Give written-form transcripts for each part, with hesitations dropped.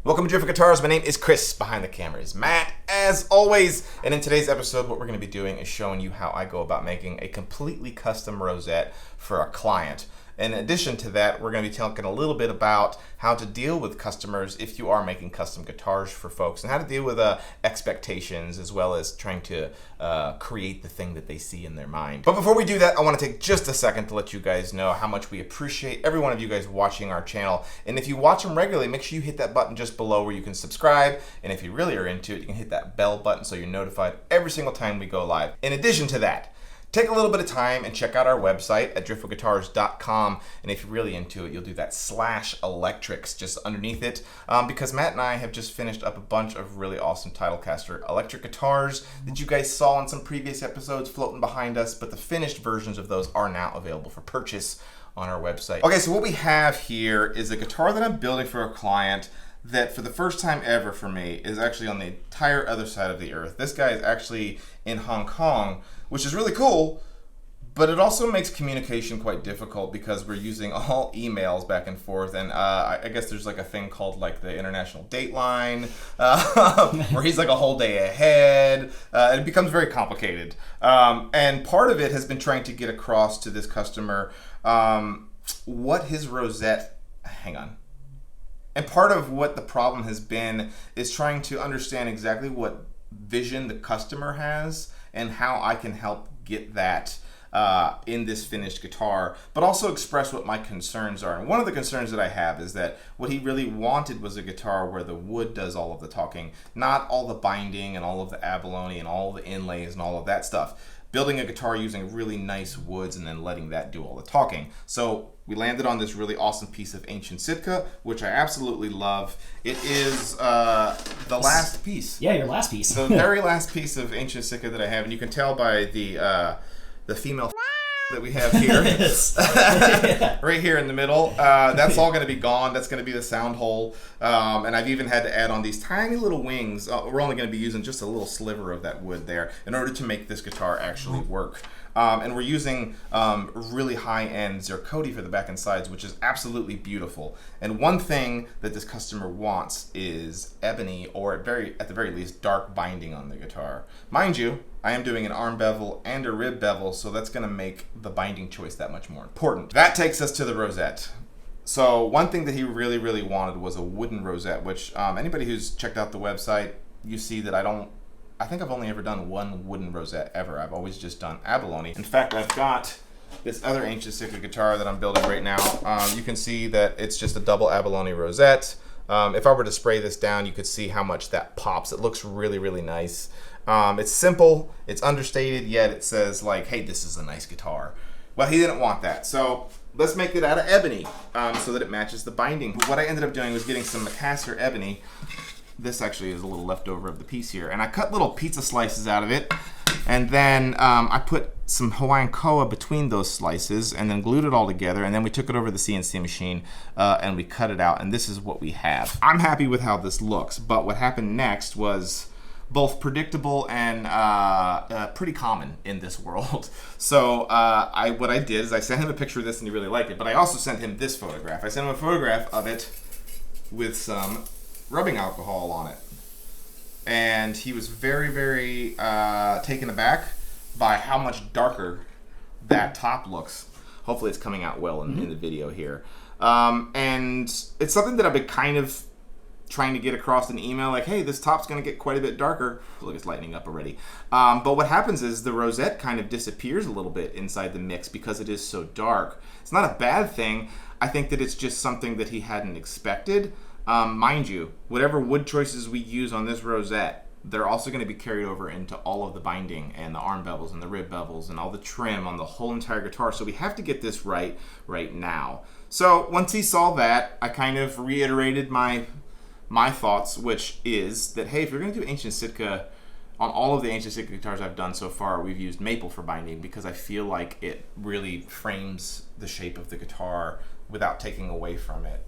Welcome to Drift Guitars. My name is Chris. Behind the camera is Matt, as always. And in today's episode, what we're going to be doing is showing you how I go about making a completely custom rosette for a client. In addition to that, we're going to be talking a little bit about how to deal with customers if you are making custom guitars for folks, and how to deal with expectations as well as trying to create the thing that they see in their mind. But before we do that, I want to take just a second to let you guys know how much we appreciate every one of you guys watching our channel. And if you watch them regularly, make sure you hit that button just below where you can subscribe. And if you really are into it, you can hit that bell button so you're notified every single time we go live. In addition to that, take a little bit of time and check out our website at driftwoodguitars.com, and if you're really into it, you'll do that /electrics just underneath it, because Matt and I have just finished up a bunch of really awesome Titlecaster electric guitars that you guys saw in some previous episodes floating behind us, but the finished versions of those are now available for purchase on our website. Okay, so what we have here is a guitar that I'm building for a client that for the first time ever for me is actually on the entire other side of the earth. This guy is actually in Hong Kong, which is really cool, but it also makes communication quite difficult because we're using all emails back and forth, and I guess there's like a thing called like the international dateline, where he's like a whole day ahead, and it becomes very complicated. And part of it has been trying to get across to this customer what his rosette, and part of what the problem has been is trying to understand exactly what vision the customer has and how I can help get that in this finished guitar, but also express what my concerns are. And one of the concerns that I have is that what he really wanted was a guitar where the wood does all of the talking, not all the binding and all of the abalone and all the inlays and all of that stuff. Building a guitar using really nice woods and then letting that do all the talking. So we landed on this really awesome piece of ancient Sitka, which I absolutely love. It is the last piece. Yeah, your last piece. The very last piece of ancient Sitka that I have, and you can tell by the female that we have here, right here in the middle. That's all going to be gone. That's going to be the sound hole. And I've even had to add on these tiny little wings. We're only going to be using just a little sliver of that wood there in order to make this guitar actually work. And we're using really high-end zirconia for the back and sides, which is absolutely beautiful. And one thing that this customer wants is ebony, or at the very least, dark binding on the guitar. Mind you, I am doing an arm bevel and a rib bevel, so that's going to make the binding choice that much more important. That takes us to the rosette. So one thing that he really, really wanted was a wooden rosette, which anybody who's checked out the website, you see that I think I've only ever done one wooden rosette ever. I've always just done abalone. In fact, I've got this other ancient Sitka guitar that I'm building right now. You can see that it's just a double abalone rosette. If I were to spray this down, you could see how much that pops. It looks really, really nice. It's simple, it's understated, yet it says like, hey, this is a nice guitar. Well, he didn't want that, so let's make it out of ebony so that it matches the binding. What I ended up doing was getting some Macassar ebony. This actually is a little leftover of the piece here, and I cut little pizza slices out of it, and then I put some Hawaiian koa between those slices and then glued it all together, and then we took it over the CNC machine and we cut it out, and this is what we have. I'm happy with how this looks, but what happened next was both predictable and pretty common in this world. So what I did is I sent him a picture of this and he really liked it, but I also sent him this photograph. I sent him a photograph of it with some rubbing alcohol on it. And he was very, very taken aback by how much darker that top looks. Hopefully it's coming out well in the video here. And it's something that I've been kind of trying to get across in email, like, hey, this top's going to get quite a bit darker. Look, it's lightening up already. But what happens is the rosette kind of disappears a little bit inside the mix because it is so dark. It's not a bad thing. I think that it's just something that he hadn't expected. Mind you, whatever wood choices we use on this rosette, they're also going to be carried over into all of the binding and the arm bevels and the rib bevels and all the trim on the whole entire guitar. So we have to get this right now. So once he saw that, I kind of reiterated my thoughts, which is that, hey, if you're going to do ancient Sitka, on all of the ancient Sitka guitars I've done so far, we've used maple for binding because I feel like it really frames the shape of the guitar without taking away from it.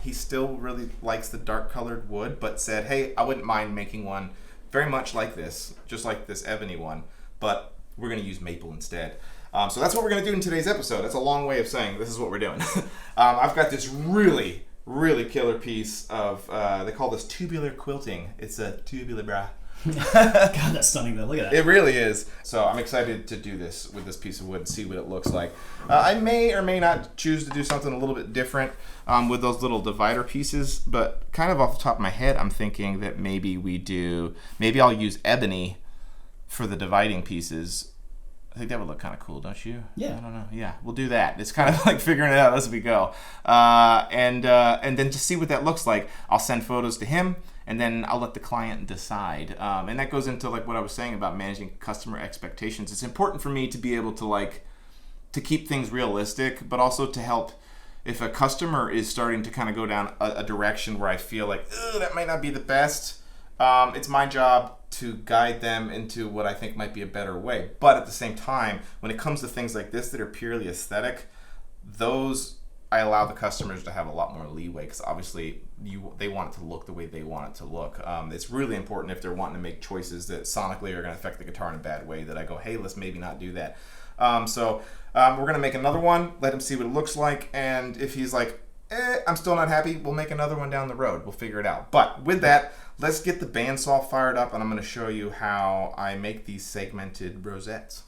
He still really likes the dark colored wood, but said, hey, I wouldn't mind making one very much like this, just like this ebony one, but we're going to use maple instead. So that's what we're going to do in today's episode. That's a long way of saying this is what we're doing. I've got this really really killer piece of, they call this tubular quilting. It's a tubular bra. God, that's stunning though. Look at that. It really is. So I'm excited to do this with this piece of wood and see what it looks like. I may or may not choose to do something a little bit different with those little divider pieces, but kind of off the top of my head, I'm thinking that maybe I'll use ebony for the dividing pieces. I think that would look kind of cool, don't you? Yeah. I don't know. Yeah, we'll do that. It's kind of like figuring it out as we go. And then just see what that looks like. I'll send photos to him, and then I'll let the client decide. And that goes into like what I was saying about managing customer expectations. It's important for me to be able to keep things realistic, but also to help if a customer is starting to kind of go down a direction where I feel like, that might not be the best. It's my job to guide them into what I think might be a better way. But at the same time, when it comes to things like this that are purely aesthetic, those I allow the customers to have a lot more leeway, because obviously they want it to look the way they want it to look. It's really important if they're wanting to make choices that sonically are going to affect the guitar in a bad way, that I go, hey, let's maybe not do that. So we're going to make another one, let him see what it looks like, and if he's like, I'm still not happy, we'll make another one down the road. We'll figure it out. But with that, let's get the bandsaw fired up, and I'm going to show you how I make these segmented rosettes.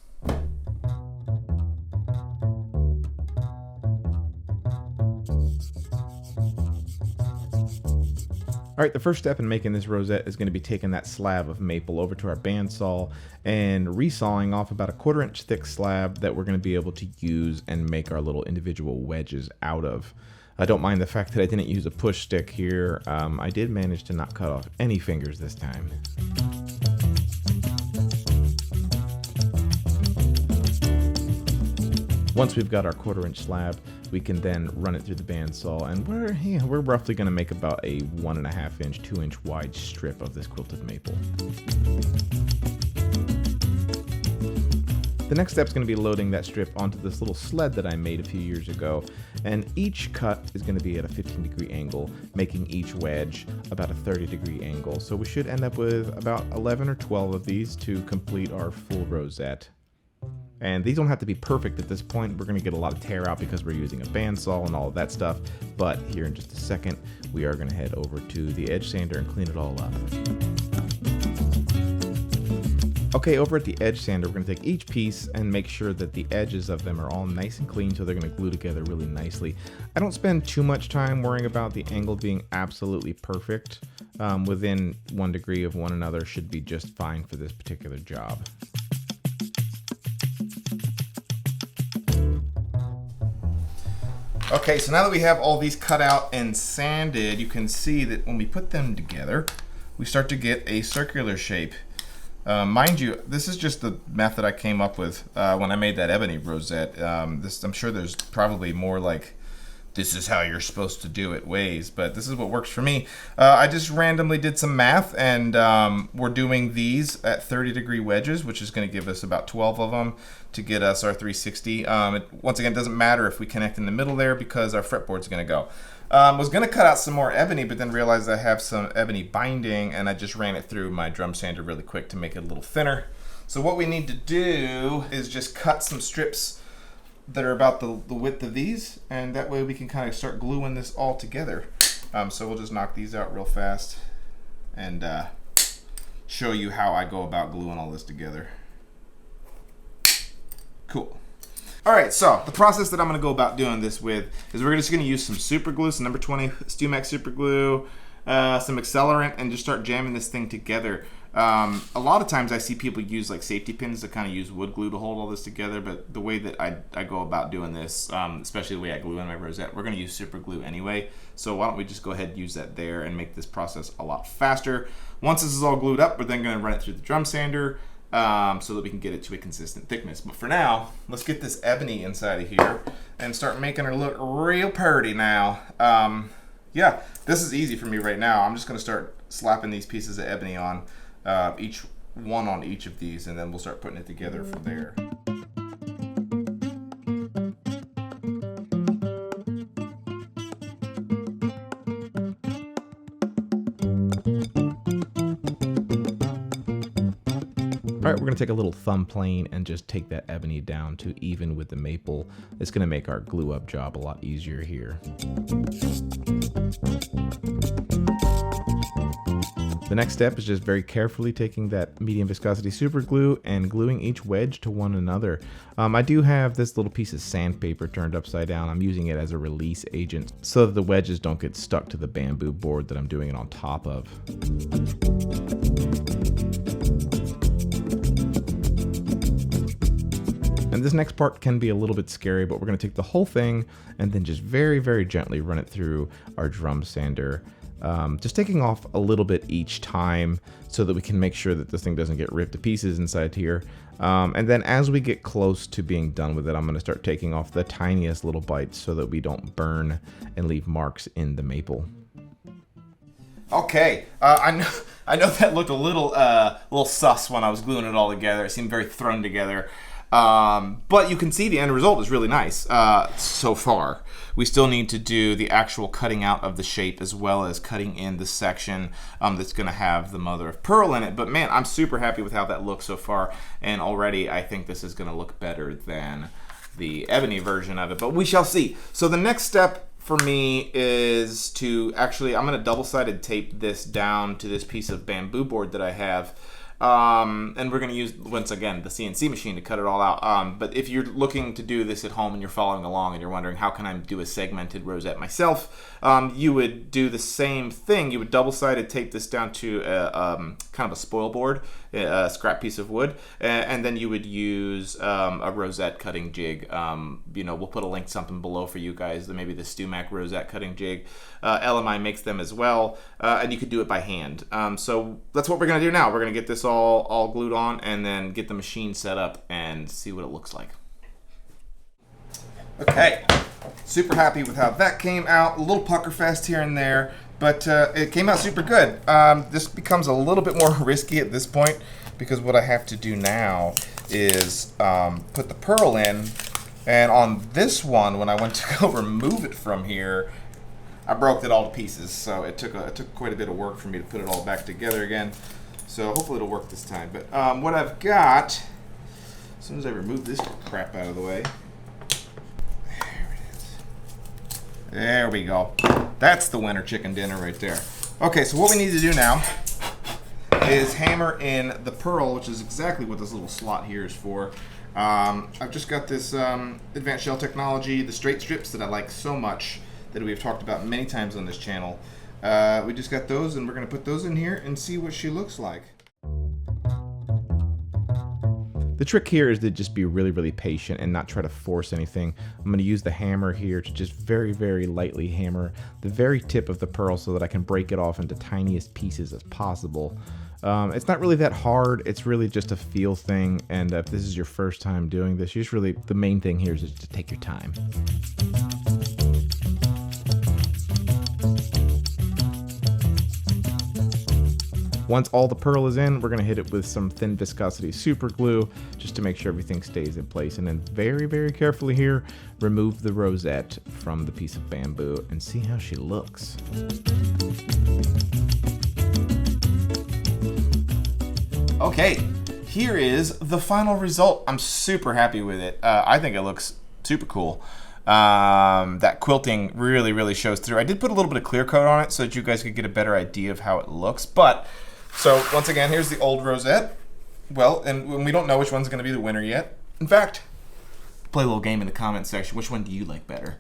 All right, the first step in making this rosette is going to be taking that slab of maple over to our bandsaw and resawing off about a 1/4 inch thick slab that we're going to be able to use and make our little individual wedges out of. I don't mind the fact that I didn't use a push stick here. I did manage to not cut off any fingers this time. Once we've got our 1/4 inch slab, we can then run it through the bandsaw, and we're roughly going to make about a 1.5 inch, 2 inch wide strip of this quilted maple. The next step is going to be loading that strip onto this little sled that I made a few years ago, and each cut is going to be at a 15-degree angle, making each wedge about a 30-degree angle. So we should end up with about 11 or 12 of these to complete our full rosette. And these don't have to be perfect at this point. We're going to get a lot of tear out because we're using a bandsaw and all of that stuff. But here in just a second, we are going to head over to the edge sander and clean it all up. Okay, over at the edge sander, we're going to take each piece and make sure that the edges of them are all nice and clean, so they're going to glue together really nicely. I don't spend too much time worrying about the angle being absolutely perfect. Within 1 degree of one another should be just fine for this particular job. Okay, so now that we have all these cut out and sanded, you can see that when we put them together, we start to get a circular shape. Mind you, this is just the method I came up with when I made that ebony rosette. I'm sure there's probably more like, this is how you're supposed to do it ways, but this is what works for me. I just randomly did some math, and we're doing these at 30-degree wedges, which is going to give us about 12 of them to get us our 360. Once again, it doesn't matter if we connect in the middle there because our fretboard's going to go. Was going to cut out some more ebony, but then realized I have some ebony binding, and I just ran it through my drum sander really quick to make it a little thinner. So what we need to do is just cut some strips that are about the width of these, and that way we can kind of start gluing this all together. So we'll just knock these out real fast and show you how I go about gluing all this together. Cool. All right, so the process that I'm going to go about doing this with is we're just going to use some super glue, some number 20 StuMax super glue, some accelerant, and just start jamming this thing together. A lot of times I see people use like safety pins to kind of use wood glue to hold all this together, but the way that I go about doing this, especially the way I glue in my rosette, we're going to use super glue anyway, so why don't we just go ahead and use that there and make this process a lot faster. Once this is all glued up, we're then going to run it through the drum sander so that we can get it to a consistent thickness. But for now, let's get this ebony inside of here and start making her look real pretty now. Yeah, this is easy for me right now. I'm just going to start slapping these pieces of ebony on. Each one on each of these, and then we'll start putting it together from there. All right, we're gonna take a little thumb plane and just take that ebony down to even with the maple. It's gonna make our glue up job a lot easier here. The next step is just very carefully taking that medium viscosity super glue and gluing each wedge to one another. I do have this little piece of sandpaper turned upside down. I'm using it as a release agent so that the wedges don't get stuck to the bamboo board that I'm doing it on top of. And this next part can be a little bit scary, but we're going to take the whole thing and then just very, very gently run it through our drum sander. Just taking off a little bit each time so that we can make sure that this thing doesn't get ripped to pieces inside here. And then as we get close to being done with it, I'm going to start taking off the tiniest little bites so that we don't burn and leave marks in the maple. Okay, I know that looked a little sus when I was gluing it all together. It seemed very thrown together. But you can see the end result is really nice so far. We still need to do the actual cutting out of the shape as well as cutting in the section that's going to have the mother of pearl in it. But man, I'm super happy with how that looks so far. And already I think this is going to look better than the ebony version of it. But we shall see. So the next step for me is to actually, I'm going to double-sided tape this down to this piece of bamboo board that I have. And we're going to use, once again, the CNC machine to cut it all out. But if you're looking to do this at home and you're following along and you're wondering how can I do a segmented rosette myself, you would do the same thing. You would double-sided tape this down to kind of a spoil board, a scrap piece of wood, and then you would use a rosette cutting jig. We'll put a link something below for you guys, maybe the Stumac rosette cutting jig. LMI makes them as well, and you could do it by hand. So that's what we're going to do now. We're going to get this all glued on and then get the machine set up and see what it looks like. Okay, super happy with how that came out. A little pucker fest here and there, but it came out super good. This becomes a little bit more risky at this point because what I have to do now is put the pearl in, and on this one, when I went to go remove it from here, I broke it all to pieces. So it took quite a bit of work for me to put it all back together again. So hopefully it'll work this time. But what I've got, as soon as I remove this crap out of the way, there it is. There we go. That's the winter chicken dinner right there. Okay, so what we need to do now is hammer in the pearl, which is exactly what this little slot here is for. I've just got this advanced shell technology, the straight strips that I like so much that we've talked about many times on this channel. We just got those, and we're going to put those in here and see what she looks like. The trick here is to just be really, really patient and not try to force anything. I'm going to use the hammer here to just very, very lightly hammer the very tip of the pearl so that I can break it off into tiniest pieces as possible. It's not really that hard. It's really just a feel thing, and if this is your first time doing this, the main thing here is just to take your time. Once all the pearl is in, we're going to hit it with some thin viscosity super glue just to make sure everything stays in place. And then very, very carefully here, remove the rosette from the piece of bamboo and see how she looks. Okay, here is the final result. I'm super happy with it. I think it looks super cool. That quilting really, really shows through. I did put a little bit of clear coat on it so that you guys could get a better idea of how it looks. But, so once again, here's the old rosette. Well, and we don't know which one's going to be the winner yet. In fact, play a little game in the comment section. Which one do you like better?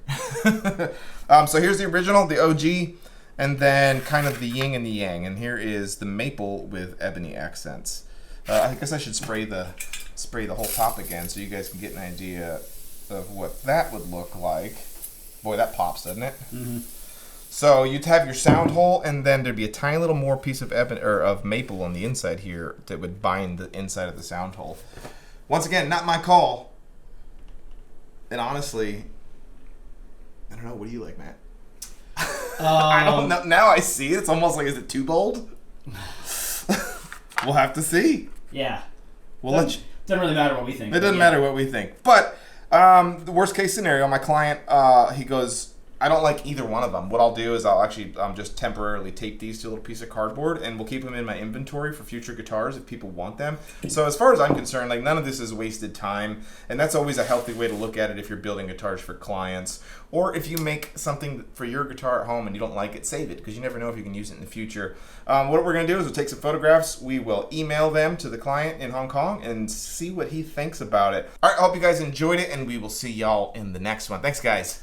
So here's the original, the OG, and then kind of the yin and the yang. And here is the maple with ebony accents. I guess I should spray the whole top again so you guys can get an idea of what that would look like. Boy, that pops, doesn't it? Mm-hmm. So you'd have your sound hole, and then there'd be a tiny little more piece of ebony or of maple on the inside here that would bind the inside of the sound hole. Once again, not my call. And honestly, I don't know. What do you like, Matt? I don't know. Now I see it. It's almost like, is it too bold? We'll have to see. Yeah. Doesn't really matter what we think. It doesn't matter what we think. But the worst case scenario, my client, he goes, I don't like either one of them. What I'll do is I'll actually just temporarily tape these to a little piece of cardboard, and we'll keep them in my inventory for future guitars if people want them. So as far as I'm concerned, like, none of this is wasted time, and that's always a healthy way to look at it if you're building guitars for clients, or if you make something for your guitar at home and you don't like it, save it, because you never know if you can use it in the future. What we're going to do is we'll take some photographs, we will email them to the client in Hong Kong and see what he thinks about it. All right, I hope you guys enjoyed it, and we will see y'all in the next one. Thanks, guys.